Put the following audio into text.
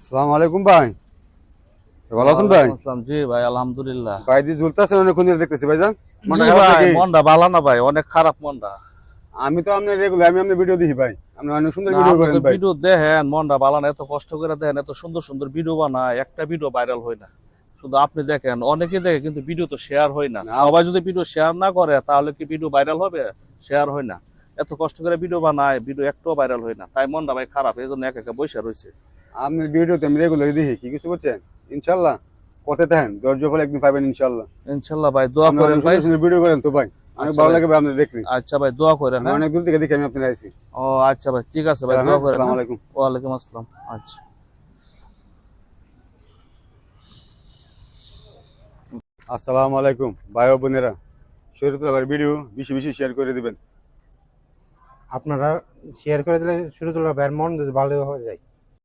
আসসালামু আলাইকুম ভাই, ভালো আছেন ভাই? আসসালাম, জি ভাই, আলহামদুলিল্লাহ। ভাই দি ঝুলতেছেন অনেকক্ষণ ধরে দেখতেছি ভাইজান, মনটা জি খারাপ ভাই, নাকি? মনটা ভালো না ভাই, অনেক খারাপ মনটা। আমি তো আপনার রেগুলার, আমি আপনার ভিডিও দেখি ভাই, আপনি অনেক সুন্দর না, ভিডিও আপনি করেন তো ভাই। ভিডিও দেখেন, মনটা ভালো না, এত কষ্ট করে দেখেন, এত সুন্দর সুন্দর ভিডিও বানায়, একটা ভিডিও ভাইরাল হয় না। শুধু আপনি দেখেন, অনেকে দেখে কিন্তু ভিডিও তো শেয়ার হয় না। না, সবাই যদি ভিডিও শেয়ার না করে তাহলে কি ভিডিও ভাইরাল হবে? শেয়ার হয় না। এত কষ্ট করে ভিডিও বানায়, ভিডিও একটাও ভাইরাল হয় না, তাই মনটা ভাই খারাপ, এই জন্য একা একা বসে রয়েছে। আপনার ভিডিওতে আমি রেগুলার দেখি, কি কিছু করছেন? ইনশাল্লাহ করতে থাকেন, ধৈর্য ফল একদিন পাবেন ইনশাল্লাহ। ইনশাল্লাহ ভাই, দোয়া আপনি করেন অনেক ভাই। সুন্দর সুন্দর ভিডিও করেন তো ভাই, অনেক আচ্ছা ভালো ভাই। লাগে ভাই আপনার দেখতে। আচ্ছা ভাই, দোয়া করেন, আমি হ্যাঁ। অনেক দূর থেকে দেখি, আমি আপনার আইছি। ও আচ্ছা ভাই, ঠিক আছে ভাই, দোয়া করেন, আসসালামু হ্যাঁ। আলাইকুম। ওয়ালাইকুম আসসালাম। আচ্ছা। আসসালামু আলাইকুম ভাই ও বোনেরা, শরীরতুল্লাহ ভাইয়ের ভিডিও বেশি বেশি শেয়ার করে দিবেন। আপনারা শেয়ার করে দিলে শুরু ভাইয়ের মন যদি ভালো হয়ে যায়।